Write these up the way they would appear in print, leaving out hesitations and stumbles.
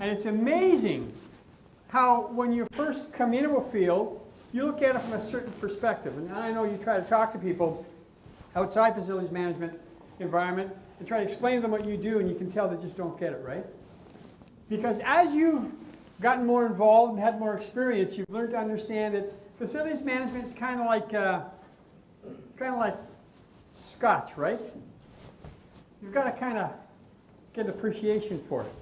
And it's amazing how when you first come into a field, you look at it from a certain perspective. And I know you try to talk to people outside facilities management environment and try to explain to them what you do, and you can tell they just don't get it, right? Because as you've gotten more involved and had more experience, you've learned to understand that facilities management is kind of like scotch, right? You've got to kind of get an appreciation for it.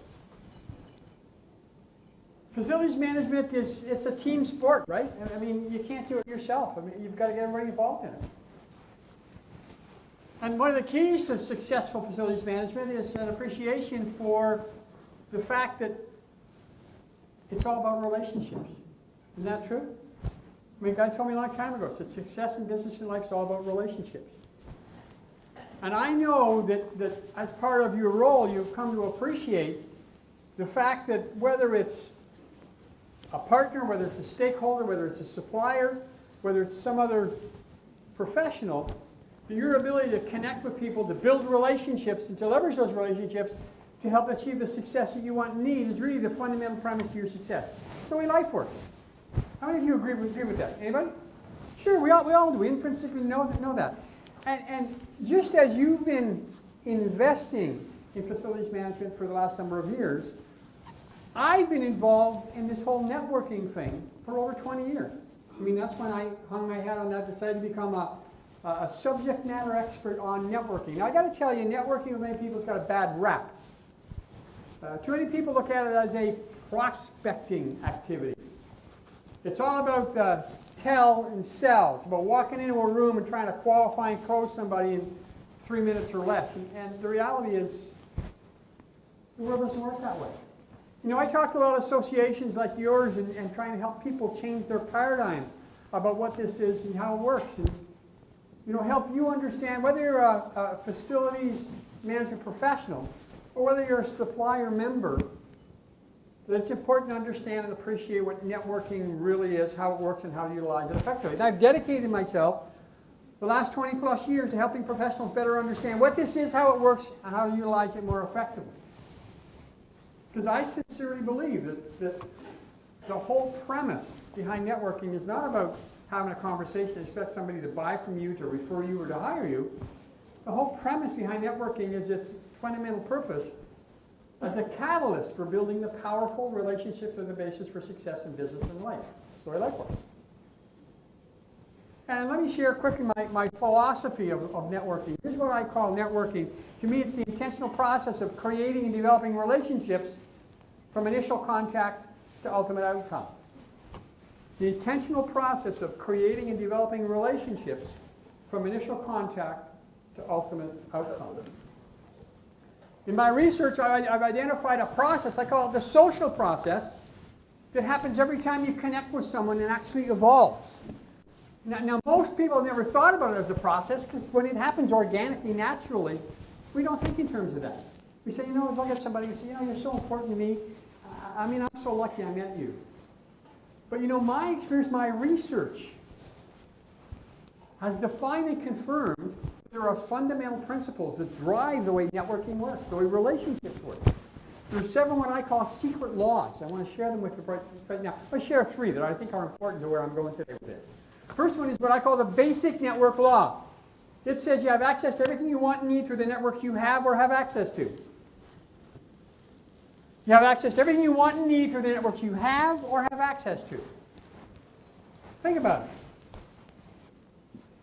Facilities management it's a team sport, right? I mean, you can't do it yourself. I mean, you've got to get everybody involved in it. And one of the keys to successful facilities management is an appreciation for the fact that it's all about relationships. Isn't that true? I mean, a guy told me a long time ago, said success in business and life is all about relationships. And I know that as part of your role, you've come to appreciate the fact that whether it's a partner, whether it's a stakeholder, whether it's a supplier, whether it's some other professional, your ability to connect with people, to build relationships, and to leverage those relationships to help achieve the success that you want and need is really the fundamental premise to your success. It's the way life works. How many of you agree with that? Anybody? Sure, we all do. We intrinsically know that. And just as you've been investing in facilities management for the last number of years, I've been involved in this whole networking thing for over 20 years. I mean, that's when I hung my hat on that, decided to become a subject matter expert on networking. Now, I got to tell you, networking with many people has got a bad rap. Too many people look at it as a prospecting activity. It's all about tell and sell. It's about walking into a room and trying to qualify and close somebody in 3 minutes or less. And the reality is, the world doesn't work that way. You know, I talk to a lot of associations like yours and trying to help people change their paradigm about what this is and how it works. And, you know, help you understand whether you're a facilities management professional or whether you're a supplier member, that it's important to understand and appreciate what networking really is, how it works, and how to utilize it effectively. And I've dedicated myself the last 20 plus years to helping professionals better understand what this is, how it works, and how to utilize it more effectively. Because I sincerely believe that the whole premise behind networking is not about having a conversation, expect somebody to buy from you, to refer you, or to hire you. The whole premise behind networking is its fundamental purpose as the catalyst for building the powerful relationships that are the basis for success in business and life. That's the way life works. And let me share quickly my philosophy of networking. Here's what I call networking. To me, it's the intentional process of creating and developing relationships from initial contact to ultimate outcome. The intentional process of creating and developing relationships from initial contact to ultimate outcome. In my research, I've identified a process, I call it the social process, that happens every time you connect with someone and actually evolves. Now most people have never thought about it as a process, because when it happens organically, naturally, we don't think in terms of that. We say, you know, look at somebody and say, you know, you're so important to me. I mean, I'm so lucky I met you. But you know, my experience, my research has defined and confirmed there are fundamental principles that drive the way networking works, the way relationships work. There are several what I call secret laws. I want to share them with you right now. I'll share three that I think are important to where I'm going today with this. First one is what I call the basic network law. It says you have access to everything you want and need through the network you have or have access to. You have access to everything you want and need through the network you have or have access to. Think about it.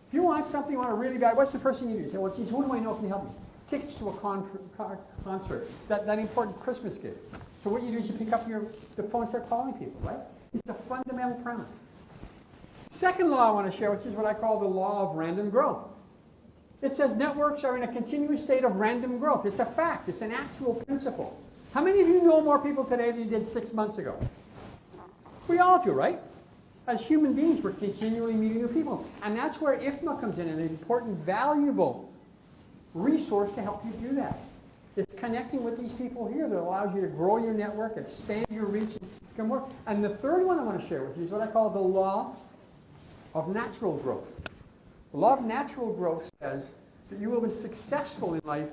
If you want something you want to really bad, what's the first thing you do? You say, well, geez, who do I know can help me? Tickets to a concert, that important Christmas gift. So what you do is you pick up the phone and start calling people, right? It's a fundamental premise. Second law I want to share with you is what I call the law of random growth. It says networks are in a continuous state of random growth. It's a fact. It's an actual principle. How many of you know more people today than you did 6 months ago? We all do, right? As human beings, we're continually meeting new people. And that's where IFMA comes in, an important, valuable resource to help you do that. It's connecting with these people here that allows you to grow your network, expand your reach, and become more. And the third one I want to share with you is what I call the law of natural growth. The law of natural growth says that you will be successful in life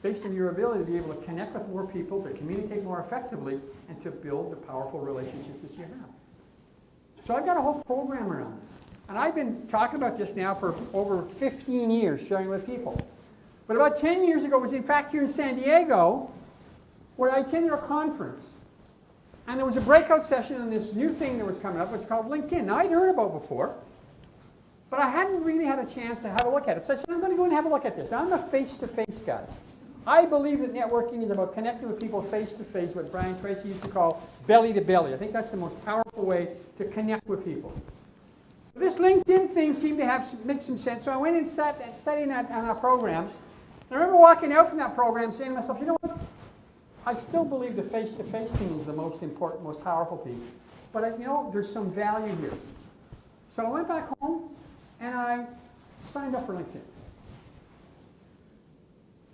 based on your ability to be able to connect with more people, to communicate more effectively, and to build the powerful relationships that you have. So I've got a whole program around it. And I've been talking about this now for over 15 years, sharing with people. But about 10 years ago, it was in fact here in San Diego, where I attended a conference. And there was a breakout session on this new thing that was coming up. It's called LinkedIn. Now, I'd heard about it before, but I hadn't really had a chance to have a look at it. So I said, I'm going to go and have a look at this. Now, I'm a face-to-face guy. I believe that networking is about connecting with people face-to-face, what Brian Tracy used to call belly-to-belly. I think that's the most powerful way to connect with people. This LinkedIn thing seemed to make some sense, so I went and sat in on a program. And I remember walking out from that program saying to myself, you know what? I still believe the face-to-face thing is the most important, most powerful piece. But you know, there's some value here. So I went back home and I signed up for LinkedIn.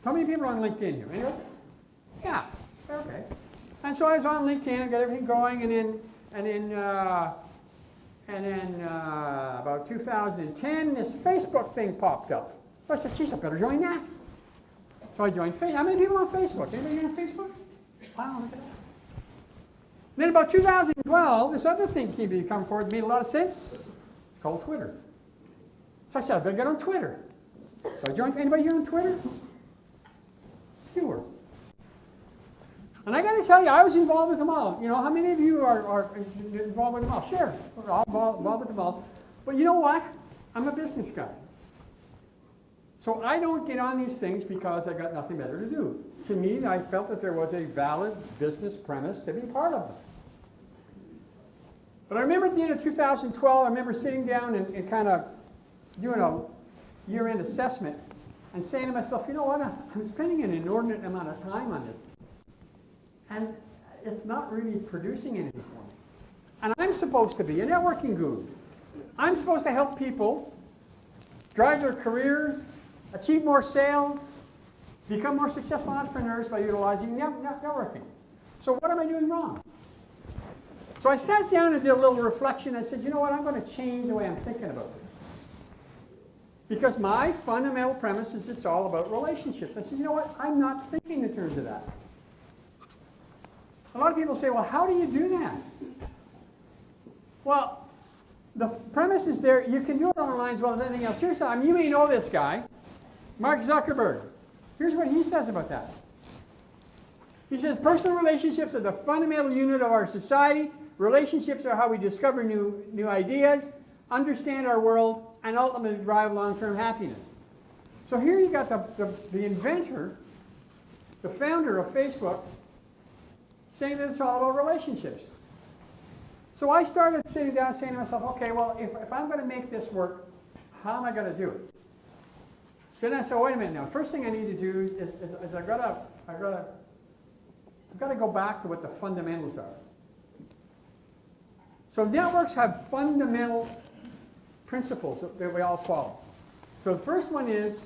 How many people are on LinkedIn here? Anyway? Yeah. Okay. And so I was on LinkedIn and got everything going, and then about 2010, this Facebook thing popped up. So I said, geez, I better join that. So I joined Facebook. How many people on Facebook? Anybody here on Facebook? Wow, look at that. Then about 2012, this other thing came to come forward, made a lot of sense. It's called Twitter. So I said, I better get on Twitter. So I joined. Anybody here on Twitter? Fewer. And I got to tell you, I was involved with them all. You know, how many of you are involved with them all? Sure, we're all involved with them all. But you know what? I'm a business guy. So I don't get on these things because I got nothing better to do. To me, I felt that there was a valid business premise to be part of them. But I remember at the end of 2012, I remember sitting down and kind of doing a year-end assessment and saying to myself, you know what, I'm spending an inordinate amount of time on this. And it's not really producing anything for me. And I'm supposed to be a networking guru. I'm supposed to help people drive their careers, achieve more sales, become more successful entrepreneurs by utilizing networking. So what am I doing wrong? So I sat down and did a little reflection. I said, you know what, I'm going to change the way I'm thinking about this. Because my fundamental premise is it's all about relationships. I said, you know what, I'm not thinking in terms of that. A lot of people say, well, how do you do that? Well, the premise is there. You can do it online as well as anything else. Here's how, you may know this guy, Mark Zuckerberg. Here's what he says about that. He says, personal relationships are the fundamental unit of our society. Relationships are how we discover new ideas, understand our world, and ultimately drive long-term happiness. So here you got the inventor, the founder of Facebook, saying that it's all about relationships. So I started sitting down saying to myself, okay, well, if I'm going to make this work, how am I going to do it? So then I said, wait a minute now. First thing I need to do is I've got to go back to what the fundamentals are. So networks have fundamental principles that we all follow. So the first one is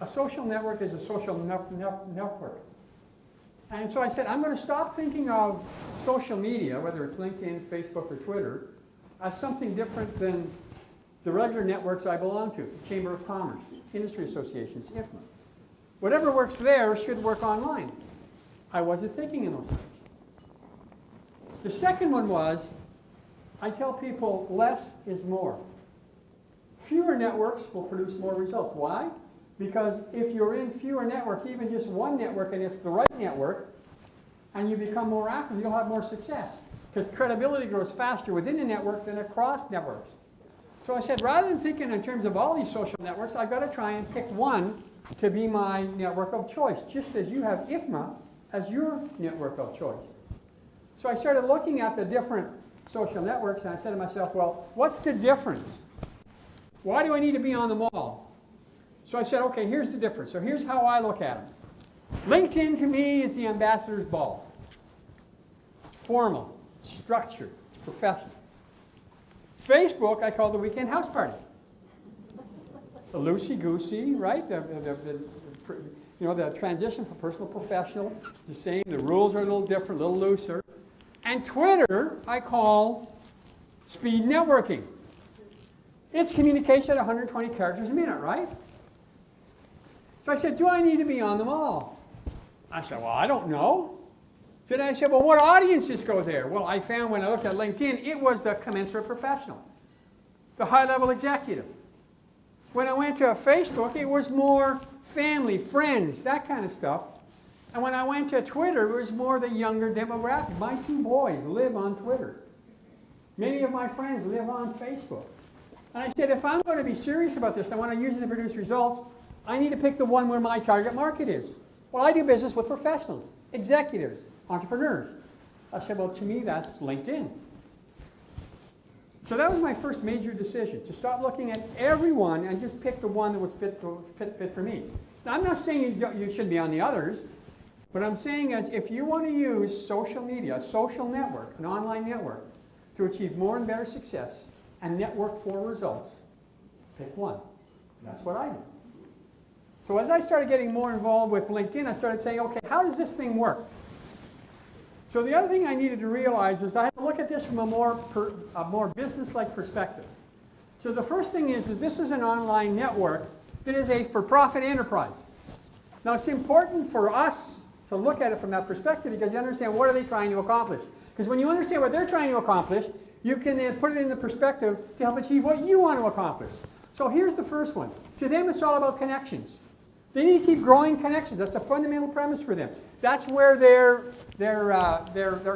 a social network is a social network. And so I said, I'm going to stop thinking of social media, whether it's LinkedIn, Facebook, or Twitter, as something different than the regular networks I belong to, the Chamber of Commerce, industry associations, IFMA. Whatever works there should work online. I wasn't thinking in those terms. The second one was, I tell people less is more. Fewer networks will produce more results. Why? Because if you're in fewer networks, even just one network, and it's the right network, and you become more active, you'll have more success. Because credibility grows faster within a network than across networks. So I said, rather than thinking in terms of all these social networks, I've got to try and pick one to be my network of choice, just as you have IFMA as your network of choice. So I started looking at the different social networks, and I said to myself, well, what's the difference? Why do I need to be on them all? So I said, okay, here's the difference. So here's how I look at them. LinkedIn to me is the ambassador's ball. It's formal, it's structured, it's professional. Facebook, I call the weekend house party. The loosey-goosey, right? The transition from personal to professional is the same. The rules are a little different, a little looser. And Twitter, I call speed networking. It's communication at 120 characters a minute, right? So I said, do I need to be on them all? I said, well, I don't know. Then I said, well, what audiences go there? Well, I found when I looked at LinkedIn, it was the commensurate professional, the high-level executive. When I went to Facebook, it was more family, friends, that kind of stuff. And when I went to Twitter, it was more the younger demographic. My 2 boys live on Twitter. Many of my friends live on Facebook. And I said, if I'm going to be serious about this, I want to use it to produce results, I need to pick the one where my target market is. Well, I do business with professionals, executives, entrepreneurs. I said, well, to me, that's LinkedIn. So that was my first major decision, to stop looking at everyone and just pick the one that was fit for me. Now, I'm not saying you should be on the others. What I'm saying is, if you want to use social media, a social network, an online network, to achieve more and better success and network for results, pick one. That's what I did. So as I started getting more involved with LinkedIn, I started saying, okay, how does this thing work? So the other thing I needed to realize is I had to look at this from a more business-like perspective. So the first thing is that this is an online network that is a for-profit enterprise. Now it's important for us to look at it from that perspective because you understand what are they trying to accomplish. Because when you understand what they're trying to accomplish, you can then put it in the perspective to help achieve what you want to accomplish. So here's the first one. To them, it's all about connections. They need to keep growing connections. That's a fundamental premise for them. That's where their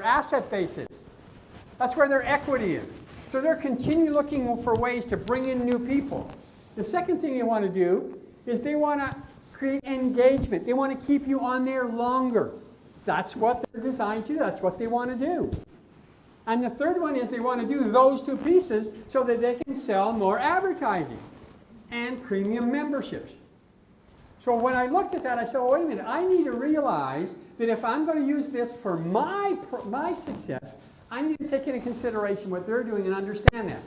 asset base is. That's where their equity is. So they're continually looking for ways to bring in new people. The second thing they want to do is they want to create engagement. They want to keep you on there longer. That's what they're designed to do. That's what they want to do. And the third one is they want to do those 2 pieces so that they can sell more advertising and premium memberships. So when I looked at that, I said, well, wait a minute, I need to realize that if I'm going to use this for my success, I need to take into consideration what they're doing and understand that.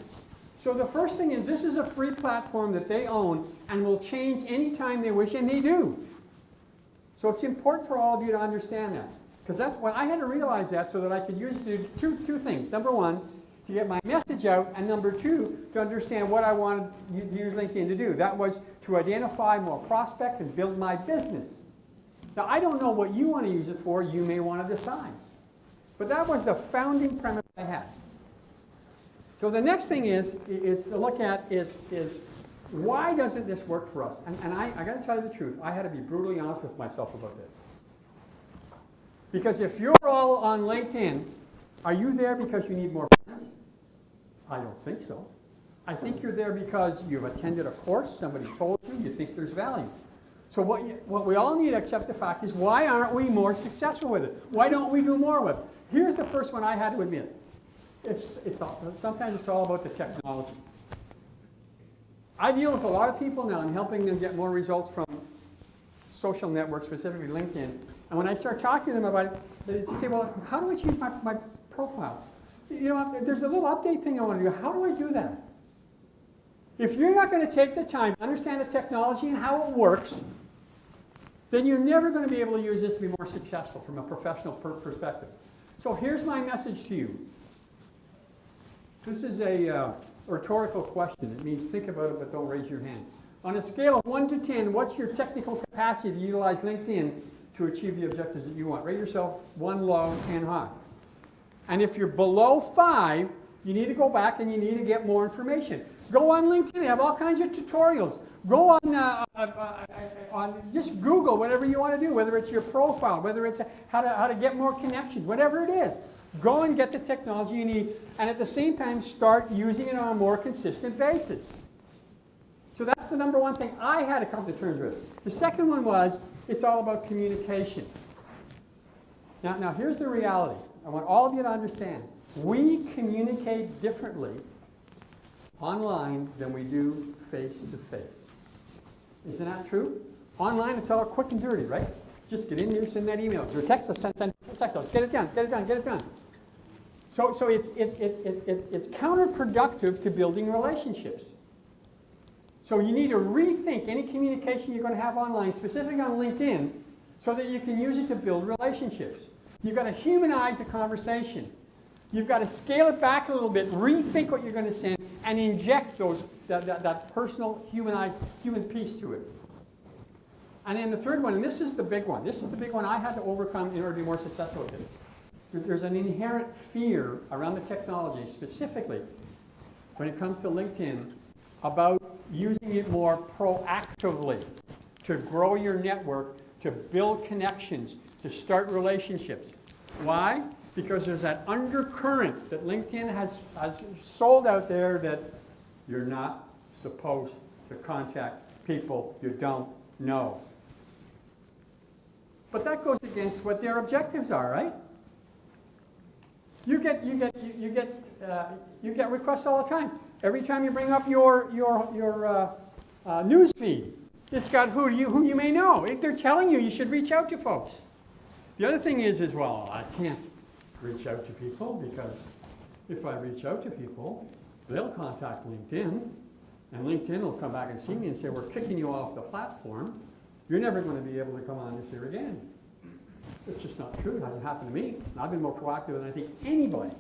So the first thing is this is a free platform that they own and will change anytime they wish, and they do. So it's important for all of you to understand that. Because that's when I had to realize that so that I could use it to do two things. Number one, to get my message out, and number 2, to understand what I wanted to use LinkedIn to do. That was to identify more prospects and build my business. Now, I don't know what you want to use it for. You may want to decide. But that was the founding premise I had. So the next thing is to look at is why doesn't this work for us? And I got to tell you the truth. I had to be brutally honest with myself about this. Because if you're all on LinkedIn, are you there because you need more friends? I don't think so. I think you're there because you've attended a course, somebody told you, you think there's value. So what we all need to accept the fact is, why aren't we more successful with it? Why don't we do more with it? Here's the first one I had to admit. Sometimes it's all about the technology. I deal with a lot of people now and helping them get more results from social networks, specifically LinkedIn. And when I start talking to them about it, they say, well, how do I change my profile? You know, there's a little update thing I want to do. How do I do that? If you're not going to take the time to understand the technology and how it works, then you're never going to be able to use this to be more successful from a professional perspective. So here's my message to you. This is a rhetorical question. It means think about it, but don't raise your hand. On a scale of 1 to 10, what's your technical capacity to utilize LinkedIn to achieve the objectives that you want? Rate yourself 1 low, 10 high. And if you're below 5, you need to go back and you need to get more information. Go on LinkedIn. They have all kinds of tutorials. Go on just Google whatever you want to do, whether it's your profile, whether it's how to get more connections, whatever it is. Go and get the technology you need, and at the same time, start using it on a more consistent basis. So that's the number one thing I had to come to terms with. The second one was, it's all about communication. Now here's the reality. I want all of you to understand. We communicate differently online than we do face-to-face. Isn't that true? Online, it's all quick and dirty, right? Just get in there, send that email. Or text us, send text us. Get it done, get it done, get it done. So it's counterproductive to building relationships. So you need to rethink any communication you're going to have online, specifically on LinkedIn, so that you can use it to build relationships. You've got to humanize the conversation. You've got to scale it back a little bit, rethink what you're going to send, and inject that personal, human piece to it. And then the third one, and this is the big one. This is the big one I had to overcome in order to be more successful with it. There's an inherent fear around the technology, specifically when it comes to LinkedIn, about using it more proactively to grow your network, to build connections, to start relationships. Why? Because there's that undercurrent that LinkedIn has sold out there that you're not supposed to contact people you don't know. But that goes against what their objectives are, right? You get requests all the time. Every time you bring up your news feed, it's got who you may know. They're telling you should reach out to folks. The other thing is well, I can't reach out to people because if I reach out to people, they'll contact LinkedIn, and LinkedIn will come back and see me and say, we're kicking you off the platform. You're never going to be able to come on this here again. It's just not true. It hasn't happened to me. I've been more proactive than I think anybody.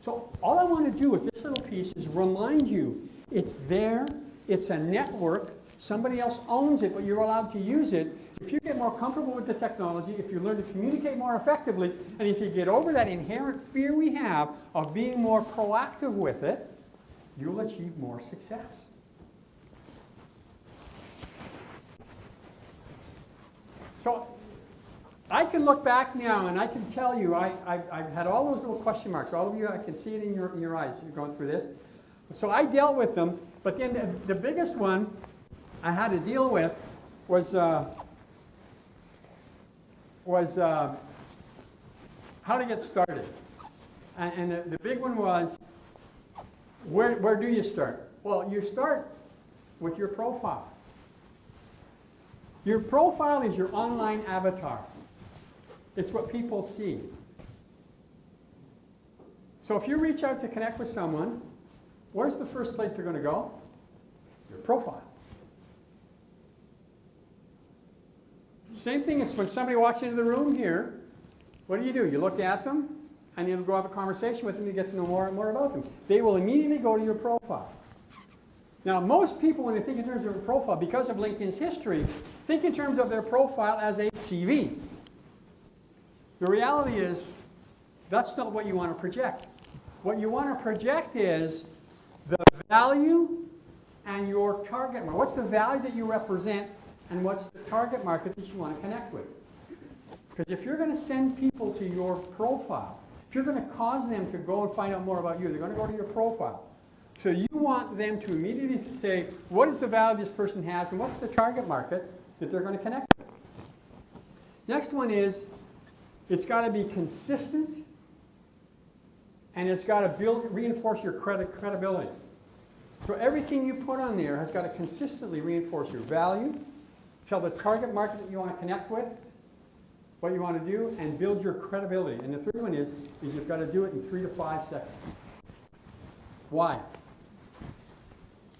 So all I want to do with this little piece is remind you it's there. It's a network. Somebody else owns it, but you're allowed to use it. If you get more comfortable with the technology, if you learn to communicate more effectively, and if you get over that inherent fear we have of being more proactive with it, you'll achieve more success. So I can look back now and I can tell you I've had all those little question marks. All of you, I can see it in your eyes. You're going through this. So I dealt with them, but then the biggest one I had to deal with was how to get started. And the big one was, where do you start? Well, you start with your profile. Your profile is your online avatar. It's what people see. So if you reach out to connect with someone, where's the first place they're going to go? Your profile. Same thing as when somebody walks into the room here, what do? You look at them, and you'll go have a conversation with them to get to know more and more about them. They will immediately go to your profile. Now, most people, when they think in terms of a profile, because of LinkedIn's history, think in terms of their profile as a CV. The reality is, that's not what you want to project. What you want to project is the value and your target market. What's the value that you represent, and what's the target market that you want to connect with? Because if you're going to send people to your profile, if you're going to cause them to go and find out more about you, they're going to go to your profile. So you want them to immediately say, what is the value this person has, and what's the target market that they're going to connect with? Next one is, it's got to be consistent, and it's got to reinforce your credibility. So everything you put on there has got to consistently reinforce your value, tell the target market that you want to connect with, what you want to do, and build your credibility. And the third one is you've got to do it in 3 to 5 seconds. Why?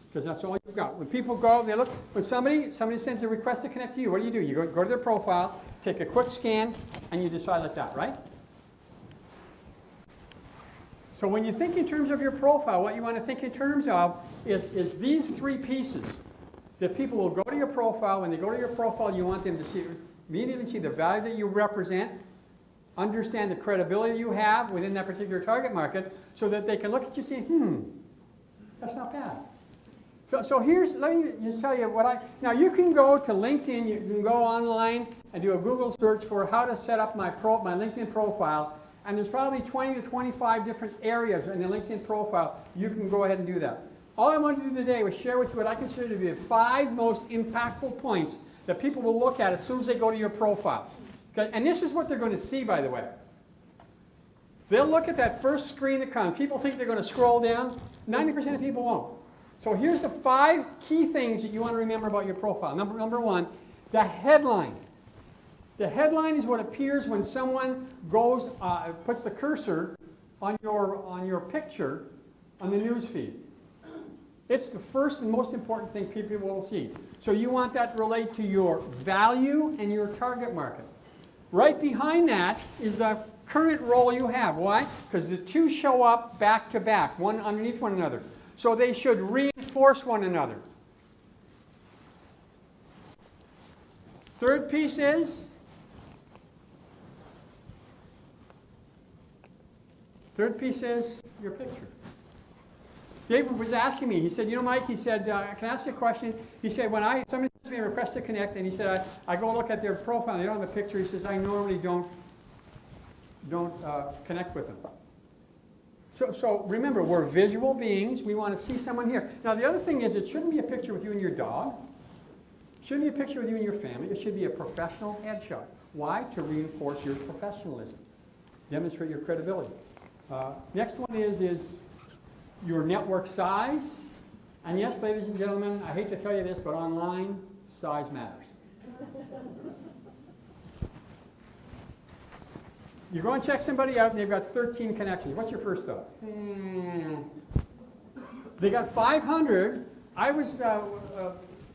Because that's all you've got. When people go, they look, when somebody sends a request to connect to you, what do? You go to their profile, take a quick scan, and you decide like that, right? So when you think in terms of your profile, what you want to think in terms of is these 3 pieces. That people will go to your profile. When they go to your profile, you want them to immediately see the value that you represent, understand the credibility you have within that particular target market, so that they can look at you and say, that's not bad. So let me just tell you now you can go to LinkedIn, you can go online and do a Google search for how to set up my LinkedIn profile, and there's probably 20 to 25 different areas in the LinkedIn profile. You can go ahead and do that. All I wanted to do today was share with you what I consider to be the 5 most impactful points that people will look at as soon as they go to your profile. Okay? And this is what they're going to see, by the way. They'll look at that first screen that comes. People think they're going to scroll down. 90% of people won't. So here's the 5 key things that you want to remember about your profile. Number 1, the headline. The headline is what appears when someone goes, puts the cursor on your picture on the news feed. It's the first and most important thing people will see. So you want that to relate to your value and your target market. Right behind that is the current role you have. Why? Because the 2 show up back to back, one underneath one another. So they should reinforce one another. Third piece is your picture. David was asking me, he said, you know, Mike, he said, can I ask you a question? He said, when somebody sends me a request to connect, and he said, I go look at their profile, and they don't have a picture, he says, I normally don't connect with them. So remember, we're visual beings. We want to see someone here. Now, the other thing is, it shouldn't be a picture with you and your dog. It shouldn't be a picture with you and your family. It should be a professional headshot. Why? To reinforce your professionalism, demonstrate your credibility. Next one is your network size. And yes, ladies and gentlemen, I hate to tell you this, but online, size matters. You go and check somebody out, and they've got 13 connections. What's your first thought? They got 500. I was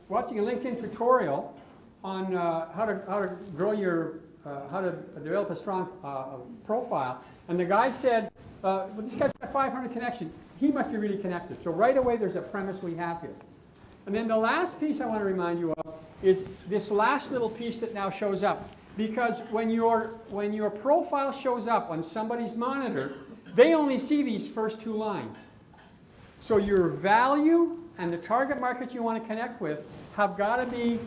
watching a LinkedIn tutorial on how to grow your, how to develop a strong profile, and the guy said, well, this guy's got 500 connections. He must be really connected. So right away, there's a premise we have here. And then the last piece I want to remind you of is this last little piece that now shows up. Because when your profile shows up on somebody's monitor, they only see these first two lines. So your value and the target market you want to connect with have got to be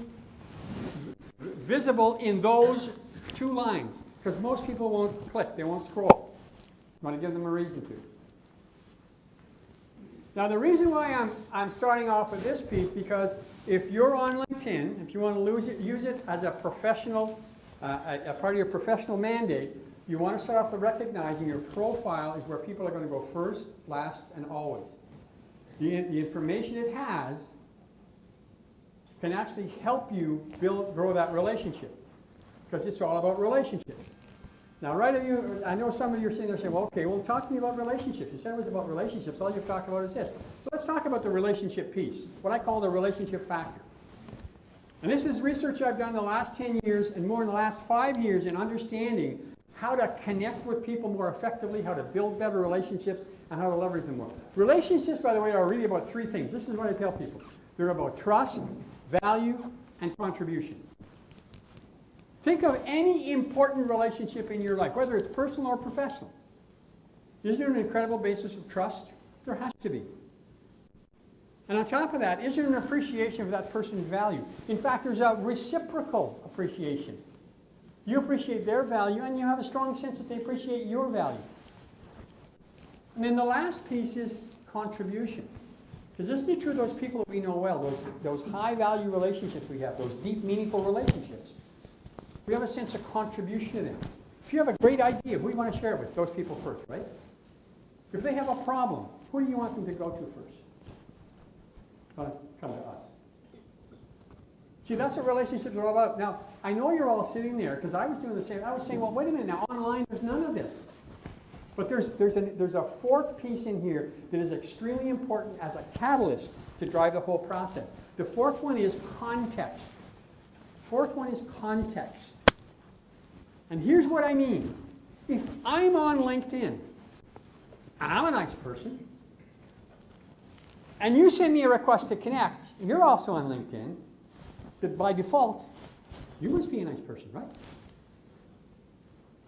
visible in those two lines. Because most people won't click, they won't scroll. You want to give them a reason to. Now the reason why I'm starting off with this piece, because if you're on LinkedIn, if you want to use it as a professional, a part of your professional mandate, you want to start off with recognizing your profile is where people are going to go first, last, and always. The information it has can actually help you grow that relationship, because it's all about relationships. Now, I know some of you are sitting there saying, well, okay, well, talk to me about relationships. You said it was about relationships. All you've talked about is this. So let's talk about the relationship piece, what I call the relationship factor. And this is research I've done in the last 10 years and more in the last 5 years in understanding how to connect with people more effectively, how to build better relationships, and how to leverage them more. Relationships, by the way, are really about three things. This is what I tell people. They're about trust, value, and contribution. Think of any important relationship in your life, whether it's personal or professional. Isn't there an incredible basis of trust? There has to be. And on top of that, is there an appreciation of that person's value? In fact, there's a reciprocal appreciation. You appreciate their value, and you have a strong sense that they appreciate your value. And then the last piece is contribution. Because isn't it true those people that we know well, those high-value relationships we have, those deep, meaningful relationships, we have a sense of contribution to them. If you have a great idea, who do you want to share it with? Those people first, right? If they have a problem, who do you want them to go to first? Come to us. See, that's what relationships are all about. Now, I know you're all sitting there, because I was doing the same. I was saying, well, wait a minute now, online, there's none of this. But there's a fourth piece in here that is extremely important as a catalyst to drive the whole process. The fourth one is context. Fourth one is context. And here's what I mean. If I'm on LinkedIn, and I'm a nice person, and you send me a request to connect, and you're also on LinkedIn, that by default, you must be a nice person, right?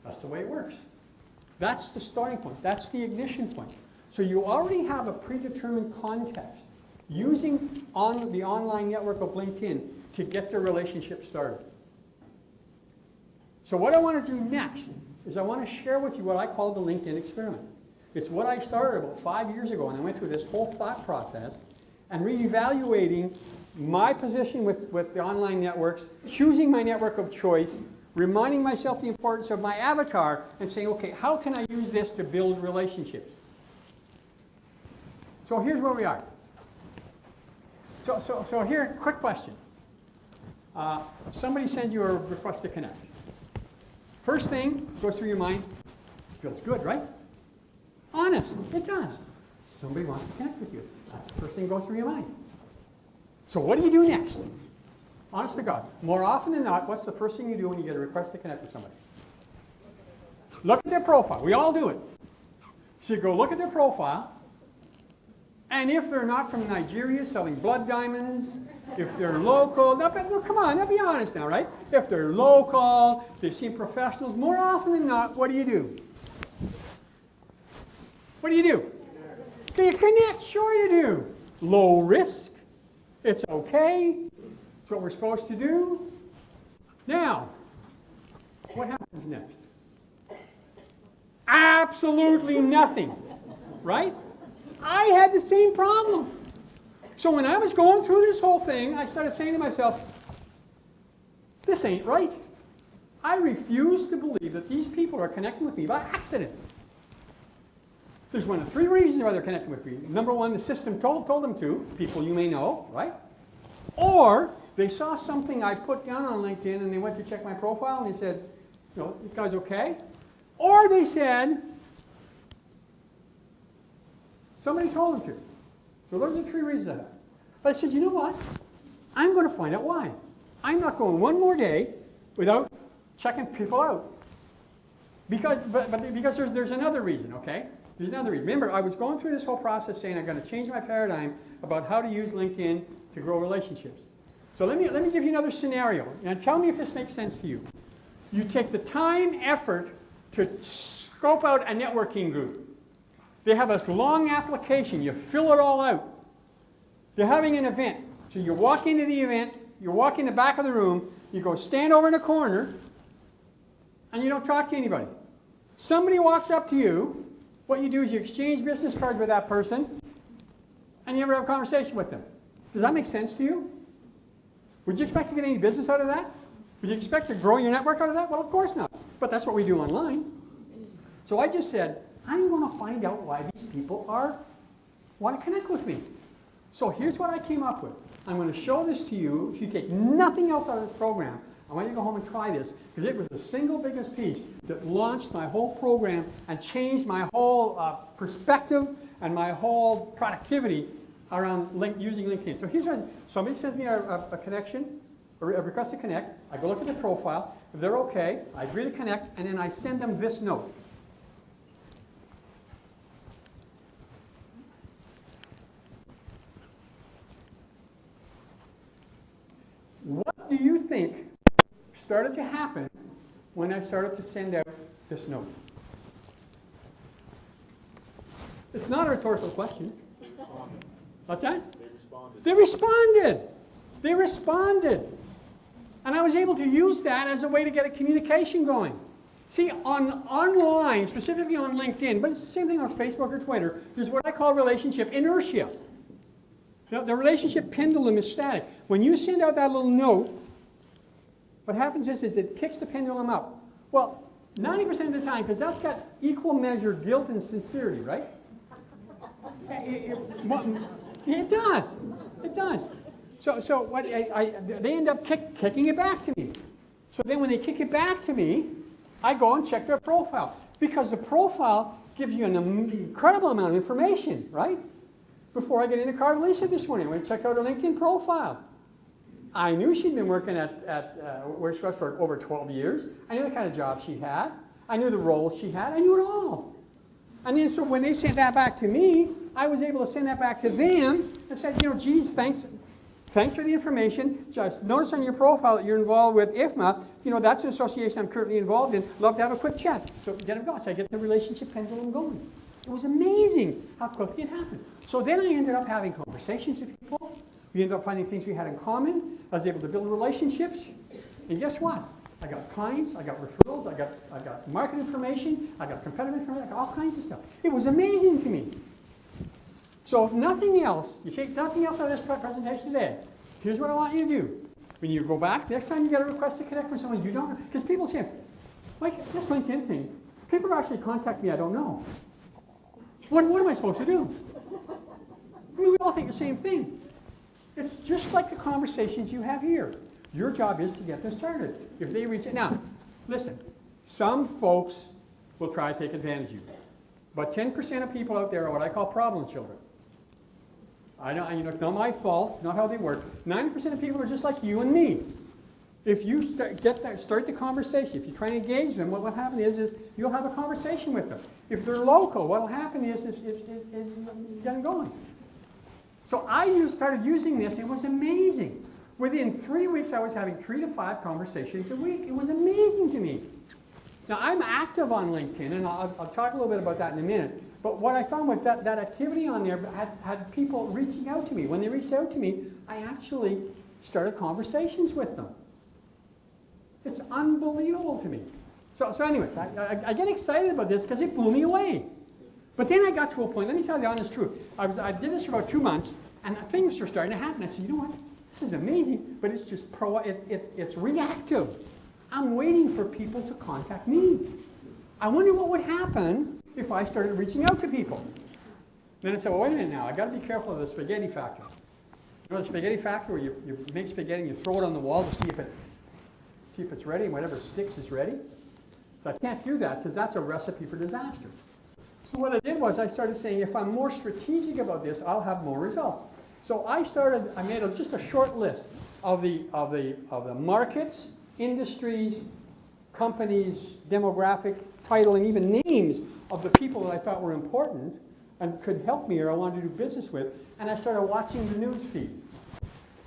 That's the way it works. That's the starting point. That's the ignition point. So you already have a predetermined context using the online network of LinkedIn to get the relationship started. So what I want to do next is I want to share with you what I call the LinkedIn experiment. It's what I started about 5 years ago, and I went through this whole thought process and reevaluating my position with the online networks, choosing my network of choice, reminding myself the importance of my avatar, and saying, okay, how can I use this to build relationships? So here's where we are. So here, quick question. Somebody sends you a request to connect. First thing goes through your mind, feels good, right? Honest, it does. Somebody wants to connect with you. That's the first thing that goes through your mind. So what do you do next? Honest to God, more often than not, what's the first thing you do when you get a request to connect with somebody? Look at their profile. We all do it. So you go look at their profile, And if they're not from Nigeria selling blood diamonds, if they're local, no, but, well, come on, now be honest now, right? If they're local, they seem professionals, more often than not, what do you do? What do you do? Do you connect? Sure you do. Low risk. It's okay. It's what we're supposed to do. Now, what happens next? Absolutely nothing, right? I had the same problem. So when I was going through this whole thing, I started saying to myself, this ain't right. I refuse to believe that these people are connecting with me by accident. There's one of three reasons why they're connecting with me. Number one, the system told them to, people you may know, right? Or they saw something I put down on LinkedIn and they went to check my profile and they said, you know, this guy's okay. Or they said, somebody told them to. So those are the three reasons I have. But I said, you know what? I'm going to find out why. I'm not going one more day without checking people out. Because there's another reason, okay? There's another reason. Remember, I was going through this whole process saying I'm going to change my paradigm about how to use LinkedIn to grow relationships. So let me give you another scenario. And tell me if this makes sense to you. You take the time, effort to scope out a networking group. They have a long application. You fill it all out. They're having an event. So you walk into the event, you walk in the back of the room, you go stand over in a corner, and you don't talk to anybody. Somebody walks up to you, what you do is you exchange business cards with that person, and you never have a conversation with them. Does that make sense to you? Would you expect to get any business out of that? Would you expect to grow your network out of that? Well, of course not. But that's what we do online. So I just said, I'm going to find out why these people want to connect with me. So here's what I came up with. I'm going to show this to you. If you take nothing else out of this program, I want you to go home and try this, because it was the single biggest piece that launched my whole program and changed my whole perspective and my whole productivity around using LinkedIn. So here's what somebody sends me a connection, a request to connect. I go look at the profile. If they're okay, I agree to connect, and then I send them this note. What do you think started to happen when I started to send out this note? It's not a rhetorical question. What's that? They responded. They responded. They responded. And I was able to use that as a way to get a communication going. See, online, specifically on LinkedIn, but it's the same thing on Facebook or Twitter, there's what I call relationship inertia. Now, the relationship pendulum is static. When you send out that little note, what happens is it kicks the pendulum up. Well, 90% of the time, because that's got equal measure guilt and sincerity, right? It does. It does. So what they end up kicking it back to me. So then when they kick it back to me, I go and check their profile. Because the profile gives you an incredible amount of information, right? Before I get into Carmelisa this morning, I went to check out her LinkedIn profile. I knew she'd been working at where she was for over 12 years. I knew the kind of job she had. I knew the role she had. I knew it all. And then so when they sent that back to me, I was able to send that back to them and said, you know, geez, thanks for the information. Just notice on your profile that you're involved with IFMA. You know, that's an association I'm currently involved in. Love to have a quick chat. So get it going. So I get the relationship pendulum going. It was amazing how quickly it happened. So then I ended up having conversations with people. We ended up finding things we had in common. I was able to build relationships. And guess what? I got clients, I got referrals, I got market information, I got competitive information, I got all kinds of stuff. It was amazing to me. So if nothing else, you take nothing else out of this presentation today, here's what I want you to do. When you go back, next time you get a request to connect with someone you don't know, because people say, like this LinkedIn thing, people actually contact me I don't know. What am I supposed to do? I mean, we all think the same thing. It's just like the conversations you have here. Your job is to get them started. If they reach it. Now, listen, some folks will try to take advantage of you. But 10% of people out there are what I call problem children. It's not my fault, not how they work. 90% of people are just like you and me. If you start the conversation, if you try to engage them, what will happen is you'll have a conversation with them. If they're local, what will happen is you get them going. So started using this. It was amazing. Within 3 weeks, I was having 3 to 5 conversations a week. It was amazing to me. Now, I'm active on LinkedIn, and I'll talk a little bit about that in a minute. But what I found was that activity on there had people reaching out to me. When they reached out to me, I actually started conversations with them. It's unbelievable to me. So anyways, I get excited about this because it blew me away. But then I got to a point, let me tell you the honest truth. I did this for about 2 months, and things were starting to happen. I said, you know what? This is amazing, but it's just it's reactive. I'm waiting for people to contact me. I wonder what would happen if I started reaching out to people. Then I said, well, wait a minute now. I got to be careful of the spaghetti factor. You know the spaghetti factor where you make spaghetti and you throw it on the wall to see if it's ready, and whatever sticks is ready? So I can't do that because that's a recipe for disaster. So what I did was I started saying, if I'm more strategic about this, I'll have more results. So I made just a short list of the markets, industries, companies, demographic, title, and even names of the people that I thought were important and could help me or I wanted to do business with, and I started watching the news feed.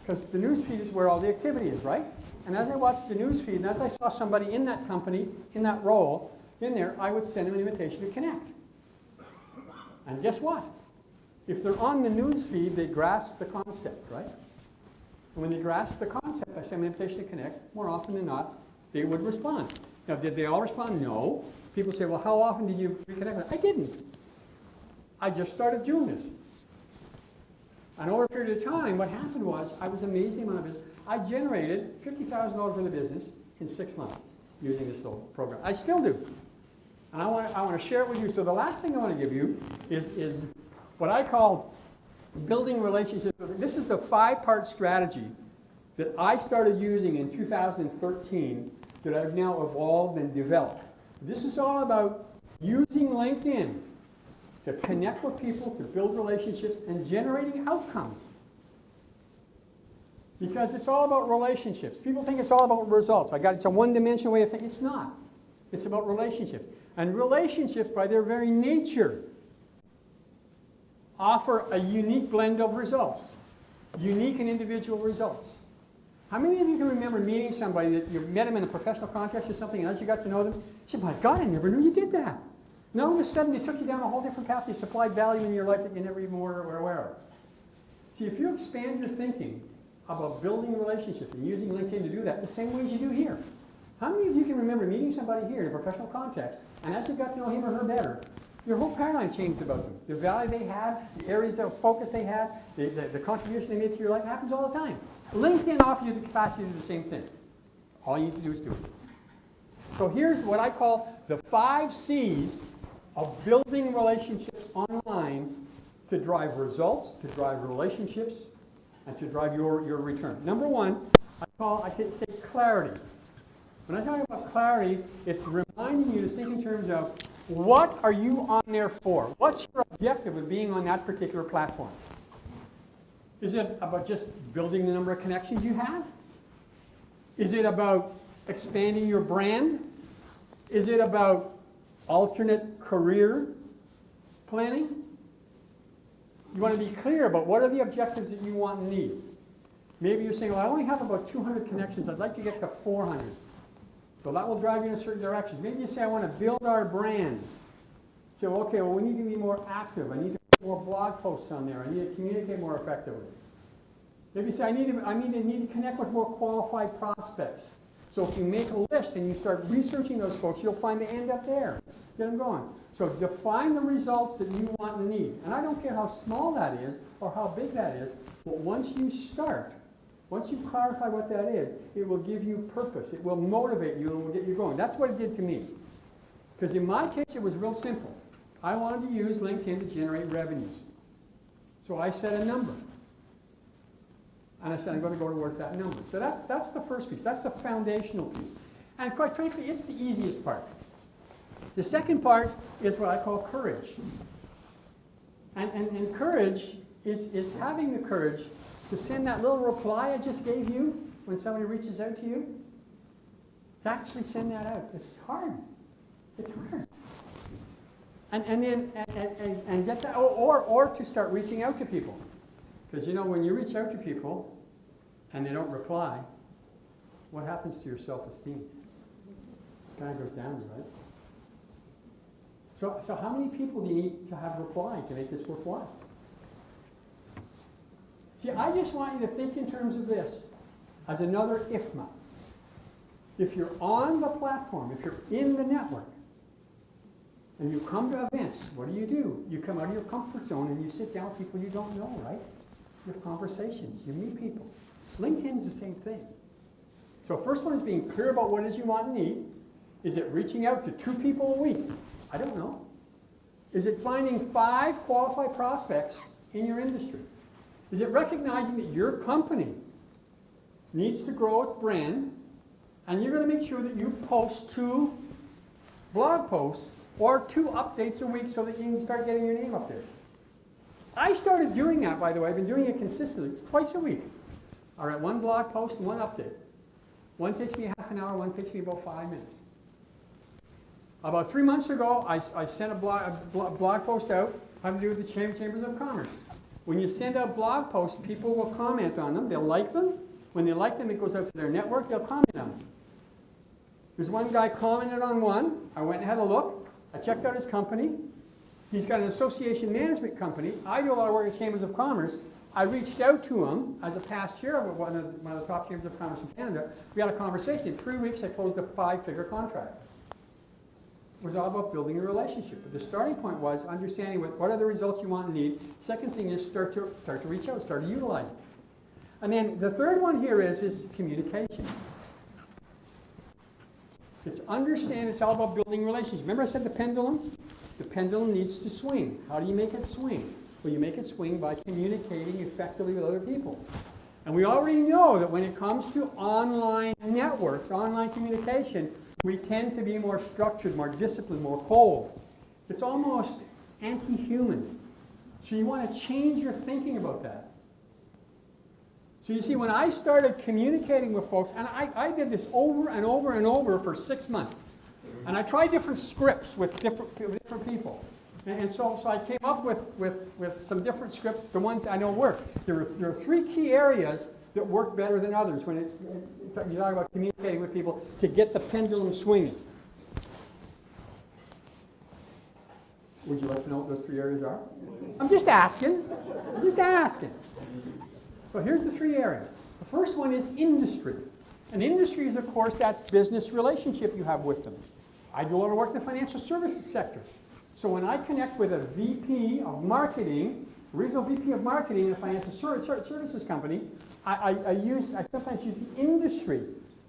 Because the news feed is where all the activity is, right? And as I watched the news feed, and as I saw somebody in that company, in that role, in there, I would send them an invitation to connect. And guess what? If they're on the news feed, they grasp the concept, right? And when they grasp the concept, I send them an invitation to connect. More often than not, they would respond. Now, did they all respond? No. People say, well, how often did you reconnect with them? I didn't. I just started doing this. And over a period of time, what happened was, I was amazing amount of business. I generated $50,000 worth of business in 6 months using this little program. I still do. And I want to share it with you. So the last thing I want to give you is what I call building relationships. This is the 5-part strategy that I started using in 2013 that I've now evolved and developed. This is all about using LinkedIn to connect with people, to build relationships, and generating outcomes. Because it's all about relationships. People think it's all about results. It's a one-dimensional way of thinking. It's not. It's about relationships. And relationships, by their very nature, offer a unique blend of results. Unique and individual results. How many of you can remember meeting somebody that you met them in a professional context or something, and as you got to know them, you said, my God, I never knew you did that. And all of a sudden, they took you down a whole different path. They supplied value in your life that you never even were aware of. See, if you expand your thinking about building relationships and using LinkedIn to do that the same way as you do here. How many of you can remember meeting somebody here in a professional context, and as you got to know him or her better, your whole paradigm changed about them. The value they had, the areas of focus they had, the contribution they made to your life happens all the time. LinkedIn offers you the capacity to do the same thing. All you need to do is do it. So here's what I call the 5 C's of building relationships online to drive results, to drive relationships, and to drive your return. Number 1, I can say clarity. When I talk about clarity, it's reminding you to think in terms of what are you on there for? What's your objective of being on that particular platform? Is it about just building the number of connections you have? Is it about expanding your brand? Is it about alternate career planning? You want to be clear about what are the objectives that you want and need. Maybe you're saying, well, I only have about 200 connections. I'd like to get to 400. So that will drive you in a certain direction. Maybe you say, I want to build our brand. So, okay, well, we need to be more active. I need to put more blog posts on there. I need to communicate more effectively. Maybe you say, I need to connect with more qualified prospects. So if you make a list and you start researching those folks, you'll find the end up there. Get them going. So define the results that you want and need. And I don't care how small that is or how big that is, but once you start, once you clarify what that is, it will give you purpose. It will motivate you and will get you going. That's what it did to me. Because in my case, it was real simple. I wanted to use LinkedIn to generate revenues. So I set a number. And I said, I'm going to go towards that number. So that's the first piece. That's the foundational piece. And quite frankly, it's the easiest part. The second part is what I call courage. And courage is having the courage to send that little reply I just gave you when somebody reaches out to you. To actually send that out. It's hard. It's hard. And then get that, or to start reaching out to people. Because you know, when you reach out to people and they don't reply, what happens to your self-esteem? It kind of goes down, right? So how many people do you need to have reply to make this worthwhile? See, I just want you to think in terms of this as another IFMA. If you're on the platform, if you're in the network, and you come to events, what do? You come out of your comfort zone and you sit down with people you don't know, right? You have conversations, you meet people. LinkedIn's the same thing. So first one is being clear about what it is you want and need. Is it reaching out to 2 people a week? I don't know. Is it finding 5 qualified prospects in your industry? Is it recognizing that your company needs to grow its brand, and you're going to make sure that you post 2 blog posts or 2 updates a week so that you can start getting your name up there? I started doing that, by the way. I've been doing it consistently. It's twice a week. All right, 1 blog post and 1 update. One takes me half an hour, one takes me about 5 minutes. About 3 months ago, I sent a blog post out having to do with the Chambers of Commerce. When you send out blog posts, people will comment on them. They'll like them. When they like them, it goes out to their network. They'll comment on them. There's one guy commented on one. I went and had a look. I checked out his company. He's got an association management company. I do a lot of work at Chambers of Commerce. I reached out to him as a past chair of one of the top Chambers of Commerce in Canada. We had a conversation. In 3 weeks, I closed a 5-figure contract. It was all about building a relationship. But the starting point was understanding what are the results you want and need. Second thing is start to reach out, start to utilize it. And then the third one here is communication. It's understand it's all about building relationships. Remember I said the pendulum? The pendulum needs to swing. How do you make it swing? Well, you make it swing by communicating effectively with other people. And we already know that when it comes to online networks, online communication, we tend to be more structured, more disciplined, more cold. It's almost anti-human. So you want to change your thinking about that. So you see, when I started communicating with folks, and I did this over and over and over for 6 months, and I tried different scripts with different people. And so I came up with some different scripts, the ones I know work. There are 3 key areas that work better than others when you talk about communicating with people to get the pendulum swinging. Would you like to know what those 3 areas are? I'm just asking. So here's the 3 areas. The first one is industry. And industry is, of course, that business relationship you have with them. I do a lot of work in the financial services sector. So when I connect with a VP of marketing, regional VP of marketing in a financial services company, I sometimes use the industry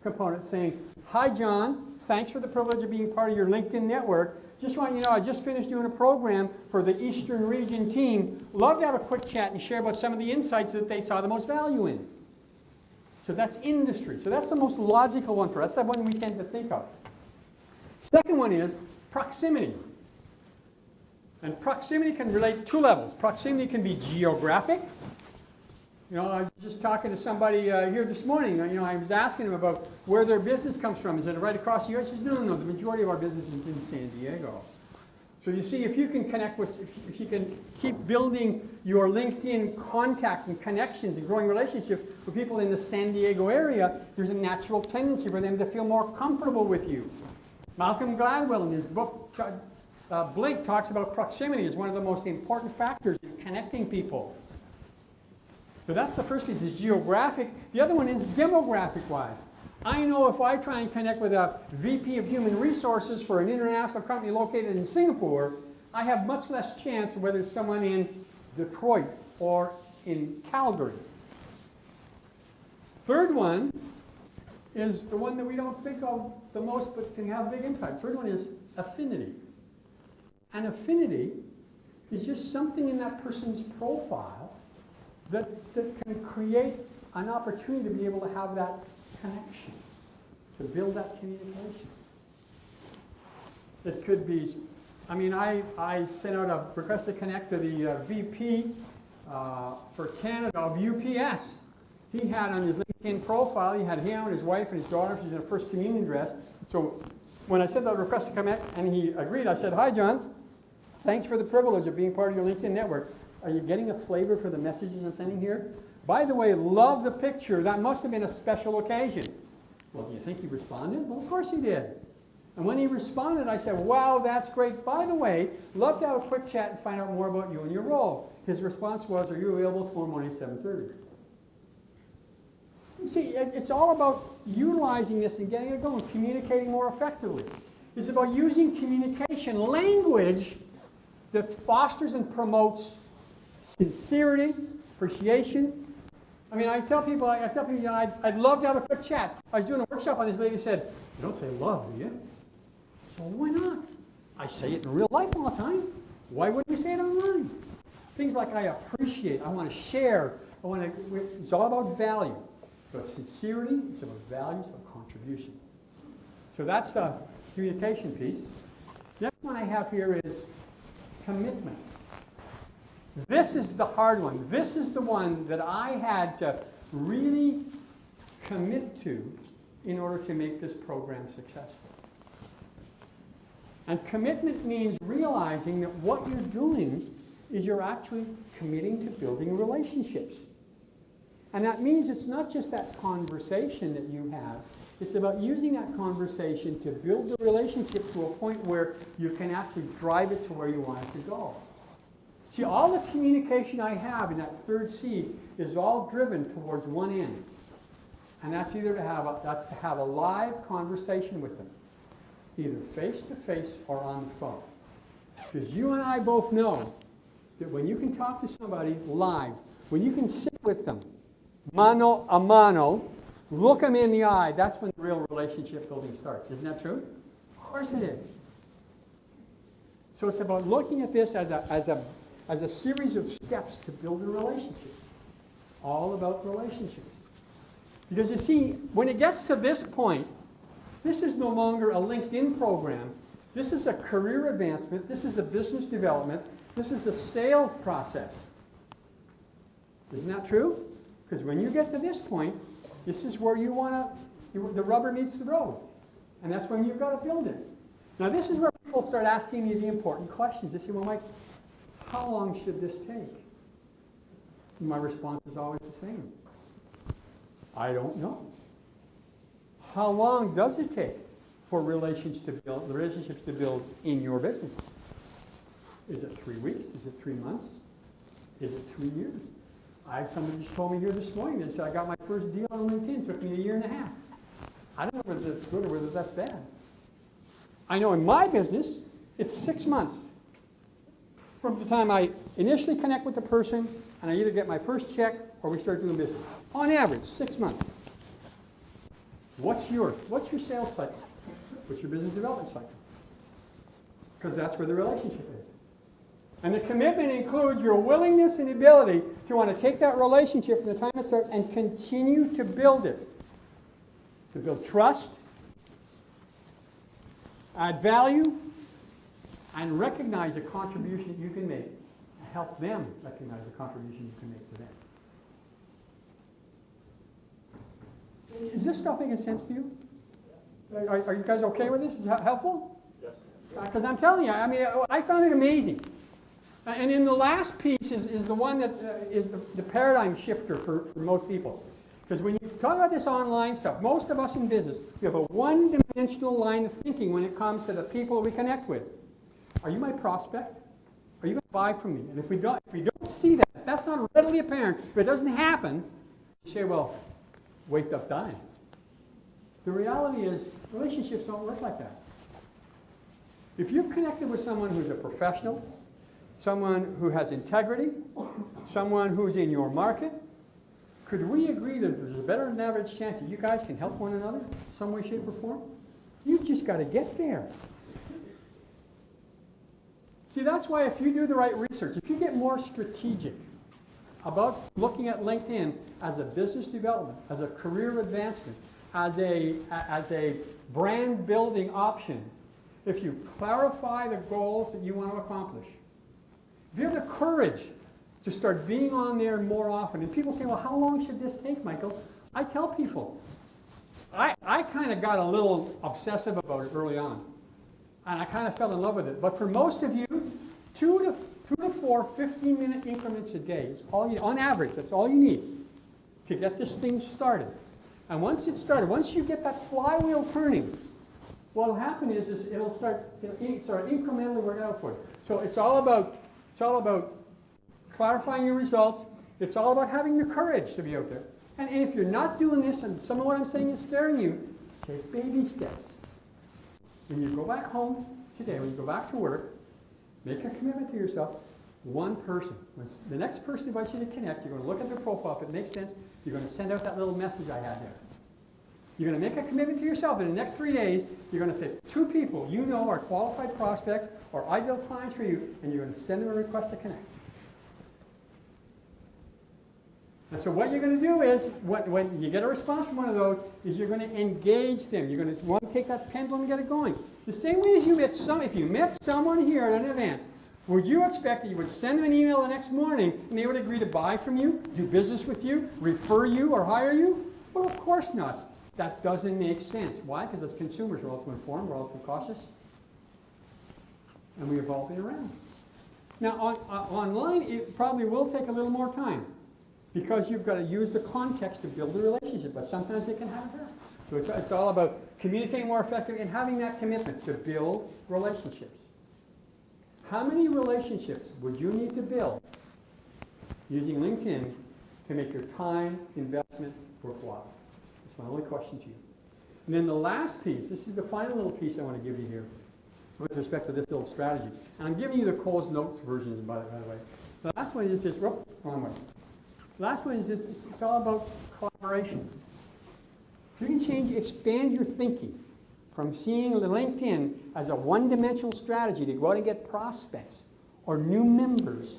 component saying, "Hi John, thanks for the privilege of being part of your LinkedIn network. Just want you to know I just finished doing a program for the Eastern Region team. Love to have a quick chat and share about some of the insights that they saw the most value in." So that's industry. So that's the most logical one for us. That's the one we tend to think of. Second one is proximity. And proximity can relate 2 levels. Proximity can be geographic. You know, I was just talking to somebody here this morning. You know, I was asking them about where their business comes from. Is it right across the U.S.? He says, no. The majority of our business is in San Diego. So you see, if you can connect with, if you can keep building your LinkedIn contacts and connections and growing relationships with people in the San Diego area, there's a natural tendency for them to feel more comfortable with you. Malcolm Gladwell in his book, Blink, talks about proximity as one of the most important factors in connecting people. So that's the first piece, is geographic. The other one is demographic-wise. I know if I try and connect with a VP of Human Resources for an international company located in Singapore, I have much less chance of whether it's someone in Detroit or in Calgary. Third one is the one that we don't think of the most but can have a big impact. Third one is affinity. And affinity is just something in that person's profile that can create an opportunity to be able to have that connection, to build that communication. It could be, I mean, I sent out a request to connect to the VP for Canada of UPS. He had on his LinkedIn profile, he had him and his wife and his daughter. She's in a first communion dress. So when I sent out a request to connect and he agreed, I said, "Hi, John. Thanks for the privilege of being part of your LinkedIn network. Are you getting a flavor for the messages I'm sending here? By the way, love the picture. That must have been a special occasion. Well, do you think he responded? Well, of course he did. And when he responded, I said, wow, that's great. By the way, love to have a quick chat and find out more about you and your role. His response was, are you available tomorrow morning at 7:30? You see, it's all about utilizing this and getting it going, communicating more effectively. It's about using communication language that fosters and promotes sincerity, appreciation. I mean, I tell people, you know, I'd love to have a quick chat. I was doing a workshop and this lady said, you don't say love, do you? Well, why not? I say it in real life all the time. Why wouldn't we say it online? Things like I appreciate, I want to share, it's all about value. So it's sincerity, it's about values, about contribution. So that's the communication piece. The next one I have here is commitment. This is the hard one. This is the one that I had to really commit to in order to make this program successful. And commitment means realizing that what you're doing is you're actually committing to building relationships. And that means it's not just that conversation that you have, it's about using that conversation to build the relationship to a point where you can actually drive it to where you want it to go. See, all the communication I have in that third C is all driven towards one end. And that's either to have a live conversation with them, either face-to-face or on the phone. Because you and I both know that when you can talk to somebody live, when you can sit with them, mano a mano, look them in the eye, that's when the real relationship building starts. Isn't that true? Of course it is. So it's about looking at this as a series of steps to build a relationship. It's all about relationships. Because you see, when it gets to this point, this is no longer a LinkedIn program. This is a career advancement. This is a business development. This is a sales process. Isn't that true? Because when you get to this point, this is where you want to, the rubber meets the road. And that's when you've got to build it. Now this is where people start asking me the important questions. They say, well, Mike, how long should this take? And my response is always the same. I don't know. How long does it take for relationships to build in your business? Is it 3 weeks? Is it 3 months? Is it 3 years? Somebody just told me here this morning, they said I got my first deal on LinkedIn. It took me 1.5 years. I don't know whether that's good or whether that's bad. I know in my business, it's 6 months from the time I initially connect with the person and I either get my first check or we start doing business. On average, 6 months. What's yours? What's your sales cycle? What's your business development cycle? Because that's where the relationship is. And the commitment includes your willingness and ability to want to take that relationship from the time it starts and continue to build it. To build trust, add value, and recognize the contribution that you can make. And help them recognize the contribution you can make to them. Is this stuff making sense to you? Are you guys okay with this? Is that helpful? Yes. Because I'm telling you, I mean, I found it amazing. And then the last piece is the one that is the paradigm shifter for most people. Because when you talk about this online stuff, most of us in business, we have a one-dimensional line of thinking when it comes to the people we connect with. Are you my prospect? Are you going to buy from me? And if we don't see that, if that's not readily apparent, if it doesn't happen, you say, well, wait up time. The reality is, relationships don't work like that. If you've connected with someone who's a professional, someone who has integrity, someone who's in your market, could we agree that there's a better than average chance that you guys can help one another in some way, shape, or form? You've just got to get there. See, that's why if you do the right research, if you get more strategic about looking at LinkedIn as a business development, as a career advancement, as a brand building option, if you clarify the goals that you want to accomplish, if you have the courage to start being on there more often, and people say, well, how long should this take, Michael? I tell people, I kind of got a little obsessive about it early on, and I kind of fell in love with it. But for most of you, 2 to 4 15-minute increments a day is all you, on average, that's all you need to get this thing started. And once it's started, once you get that flywheel turning, what will happen is it'll start, start incrementally working out for you. So it's all about clarifying your results. It's all about having the courage to be out there. And if you're not doing this, and some of what I'm saying is scaring you, take baby steps. When you go back home today, when you go back to work, make a commitment to yourself. One person. When the next person invites you to connect, you're going to look at their profile. If it makes sense, you're going to send out that little message I had there. You're going to make a commitment to yourself. In the next 3 days, you're going to pick 2 people you know are qualified prospects or ideal clients for you, and you're going to send them a request to connect. And so what you're going to do is, when you get a response from one of those, is you're going to engage them. You're going to want to take that pendulum and get it going. The same way as you met if you met someone here at an event, would you expect that you would send them an email the next morning and they would agree to buy from you, do business with you, refer you, or hire you? Well, of course not. That doesn't make sense. Why? Because as consumers, we're all too informed, we're all too cautious, and we evolve it around. Now, online, it probably will take a little more time because you've got to use the context to build the relationship, but sometimes it can happen. So it's all about communicating more effectively and having that commitment to build relationships. How many relationships would you need to build using LinkedIn to make your time investment worthwhile? That's my only question to you. And then the last piece, this is the final little piece I want to give you here with respect to this little strategy. And I'm giving you the Cole's Notes version, by the way. The last one is this, wrong way. The last one is this, it's all about collaboration. If you can expand your thinking from seeing LinkedIn as a one-dimensional strategy to go out and get prospects or new members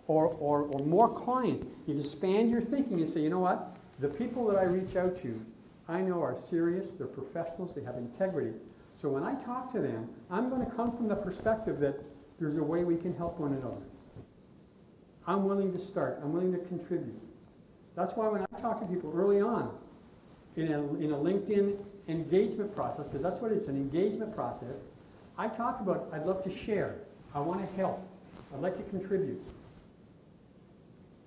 or more clients, you expand your thinking and say, you know what? The people that I reach out to, I know are serious, they're professionals, they have integrity. So when I talk to them, I'm going to come from the perspective that there's a way we can help one another. I'm willing to start. I'm willing to contribute. That's why when I talk to people early on in a LinkedIn engagement process, because that's what it's, an engagement process, I talk about I'd love to share. I want to help. I'd like to contribute.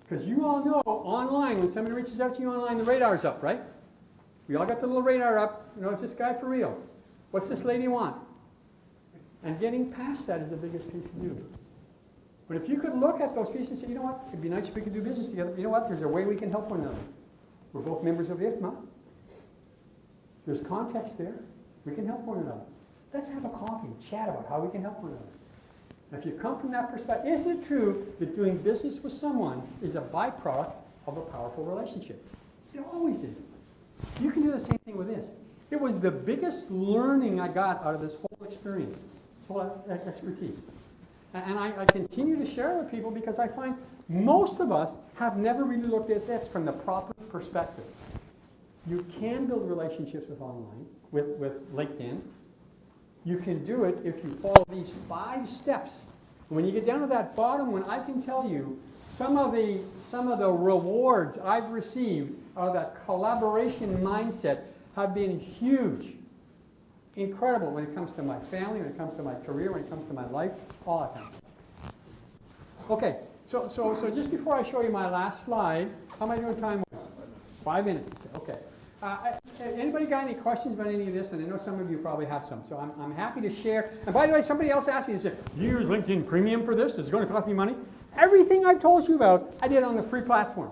Because you all know online, when somebody reaches out to you online, the radar's up, right? We all got the little radar up. You know, is this guy for real? What's this lady want? And getting past that is the biggest piece to do. But if you could look at those pieces and say, you know what, it'd be nice if we could do business together. You know what, there's a way we can help one another. We're both members of IFMA. There's context there. We can help one another. Let's have a coffee and chat about how we can help one another. If you come from that perspective, isn't it true that doing business with someone is a byproduct of a powerful relationship? It always is. You can do the same thing with this. It was the biggest learning I got out of this whole experience, this whole expertise. And I continue to share with people because I find most of us have never really looked at this from the proper perspective. You can build relationships with online, with LinkedIn. You can do it if you follow these 5 steps. When you get down to that bottom one, I can tell you some of the rewards I've received out of that collaboration mindset have been huge. Incredible when it comes to my family, when it comes to my career, when it comes to my life, all that kind of stuff. Okay, so just before I show you my last slide, how am I doing time-wise? 5 minutes. Okay. Anybody got any questions about any of this? And I know some of you probably have some, so I'm happy to share. And by the way, somebody else asked me, they said, do you use LinkedIn Premium for this? Is it going to cost me money? Everything I've told you about, I did on the free platform.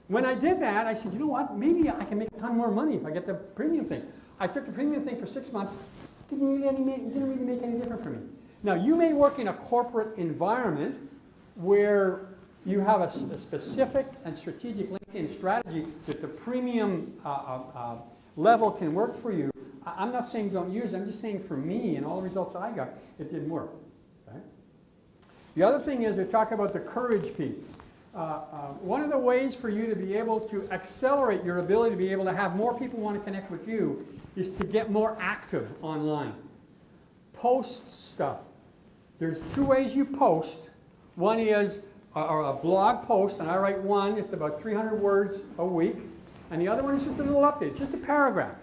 When I did that, I said, you know what? Maybe I can make a ton more money if I get the premium thing. I took the premium thing for 6 months. Didn't really make any difference for me. Now, you may work in a corporate environment where you have a specific and strategic LinkedIn strategy that the premium level can work for you. I'm not saying don't use it. I'm just saying for me and all the results I got, it didn't work. Okay? The other thing is, we talk about the courage piece. One of the ways for you to be able to accelerate your ability to be able to have more people want to connect with you is to get more active online. Post stuff. There's 2 ways you post. One is a blog post, and I write one. It's about 300 words a week. And the other one is just a little update, just a paragraph.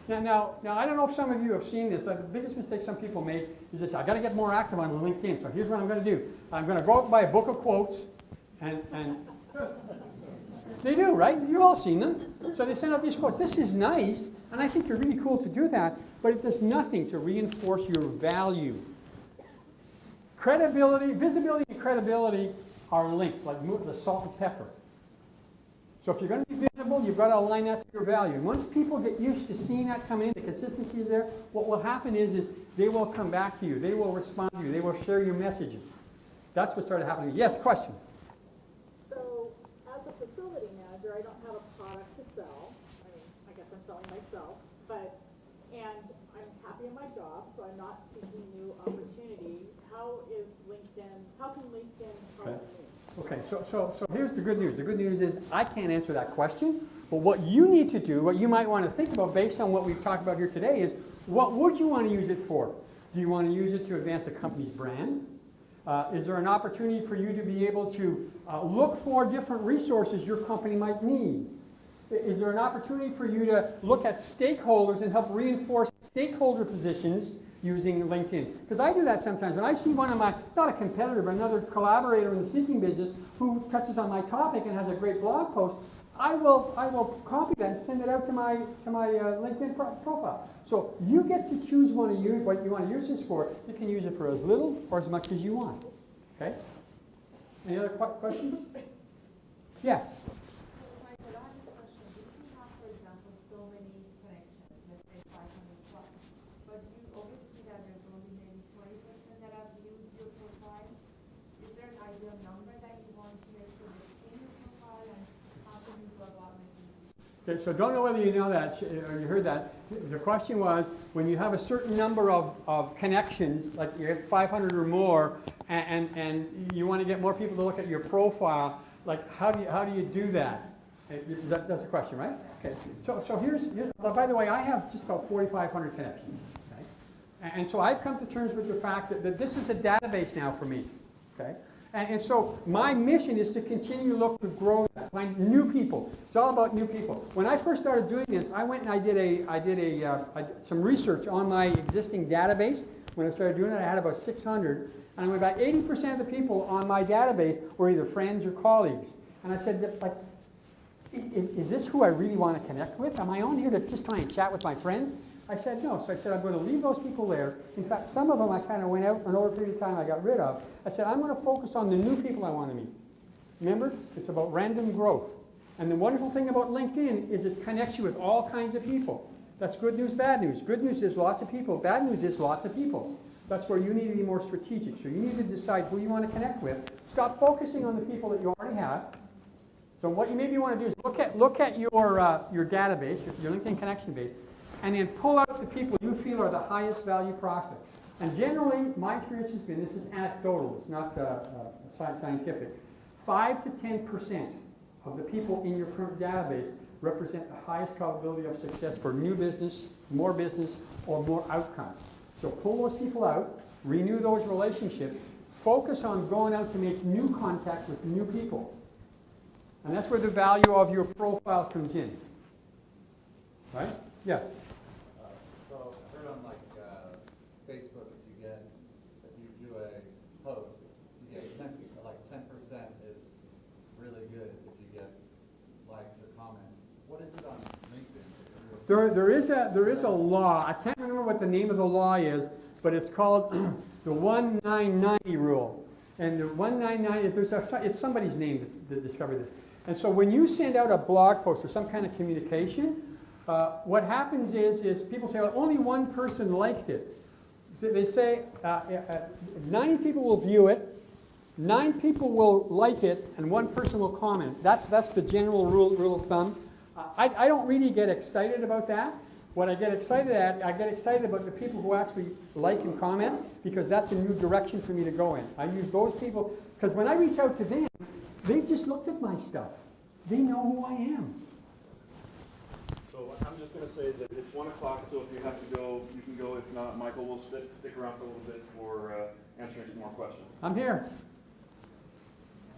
Now, I don't know if some of you have seen this. The biggest mistake some people make is this: I got to get more active on LinkedIn. So here's what I'm going to do. I'm going to go out and buy a book of quotes, and they do, right? You've all seen them. So they send out these quotes. This is nice, and I think you're really cool to do that, but it does nothing to reinforce your value. Credibility, visibility, and credibility are linked, like the salt and pepper. So if you're going to be visible, you've got to align that to your value. And once people get used to seeing that coming in, the consistency is there, what will happen is they will come back to you. They will respond to you. They will share your messages. That's what started happening. Yes, question? So as a facility manager, I don't have a product to sell. I mean, I guess I'm selling myself, and I'm happy in my job, so I'm not seeking new opportunity. How can LinkedIn help me? Okay, so here's the good news. The good news is I can't answer that question, but what you need to do, what you might want to think about based on what we've talked about here today is, what would you want to use it for? Do you want to use it to advance a company's brand? Is there an opportunity for you to be able to look for different resources your company might need? Is there an opportunity for you to look at stakeholders and help reinforce stakeholder positions using LinkedIn? Because I do that sometimes. When I see one of my, not a competitor, but another collaborator in the speaking business who touches on my topic and has a great blog post, I will copy that and send it out to my LinkedIn profile. So you get to choose what you want to use this for. You can use it for as little or as much as you want. Okay? Any other questions? Yes. Okay, so don't know whether you know that or you heard that. The question was, when you have a certain number of connections, like you have 500 or more, and you want to get more people to look at your profile, like how do you do that? That's the question, right? Okay. So here's by the way, I have just about 4,500 connections. Okay? And so I've come to terms with the fact that this is a database now for me. Okay. And so my mission is to continue to look to grow that, find new people. It's all about new people. When I first started doing this, I went and I did some research on my existing database. When I started doing it, I had about 600, and about 80% of the people on my database were either friends or colleagues. And I said, like, is this who I really want to connect with? Am I on here to just try and chat with my friends? I said no. So I said I'm going to leave those people there. In fact, some of them I kind of went out and over a period of time I got rid of. I said I'm going to focus on the new people I want to meet. Remember, it's about random growth. And the wonderful thing about LinkedIn is it connects you with all kinds of people. That's good news, bad news. Good news is lots of people. Bad news is lots of people. That's where you need to be more strategic. So you need to decide who you want to connect with. Stop focusing on the people that you already have. So what you maybe want to do is look at your database, your LinkedIn connection base, and then pull out the people you feel are the highest value prospects. And generally, my experience has been, this is anecdotal, it's not scientific, 5 to 10% of the people in your current database represent the highest probability of success for new business, or more outcomes. So pull those people out, renew those relationships, focus on going out to make new contact with new people. And that's where the value of your profile comes in. Right? Yes? So I heard on Facebook, if you do a post, you get 10% is really good if you get likes or comments. What is it on LinkedIn? There is a law. I can't remember what the name of the law is, but it's called the 1990 rule. And the 199, it's somebody's name that discovered this. And so when you send out a blog post or some kind of communication, what happens is people say, well, only one person liked it. So they say 90 people will view it, 9 people will like it, and 1 person will comment. That's the general rule of thumb. I don't really get excited about that. What I get excited about the people who actually like and comment, because that's a new direction for me to go in. I use those people, because when I reach out to them, they've just looked at my stuff. They know who I am. So I'm just going to say that it's 1 o'clock, so if you have to go, you can go. If not, Michael will stick around for a little bit for answering some more questions. I'm here.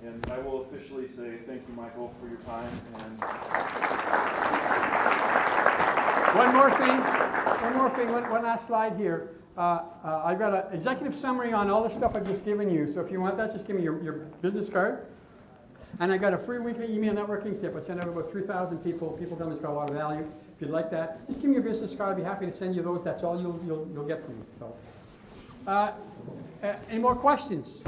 And I will officially say thank you, Michael, for your time. And One more thing, one last slide here. I've got an executive summary on all the stuff I've just given you, so if you want that, just give me your business card. And I got a free weekly email networking tip. I sent out about 3,000 people. People tell me it's got a lot of value. If you'd like that, just give me your business card. I'd be happy to send you those. That's all you'll get from me. So, any more questions?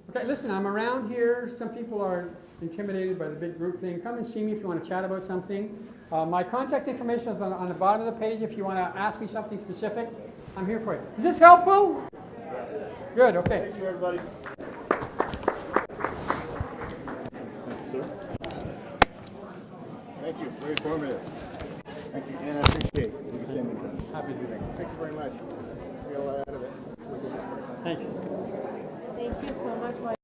Okay, listen, I'm around here. Some people are intimidated by the big group thing. Come and see me if you want to chat about something. My contact information is on the bottom of the page if you want to ask me something specific. I'm here for you. Is this helpful? Good, okay. Thank you, everybody. Thank you, sir. Thank you, very informative. Thank you, and I appreciate you sending me. Happy to do that. Thank you very much. We got a lot out of it. Thanks. Thank you so much, Mike.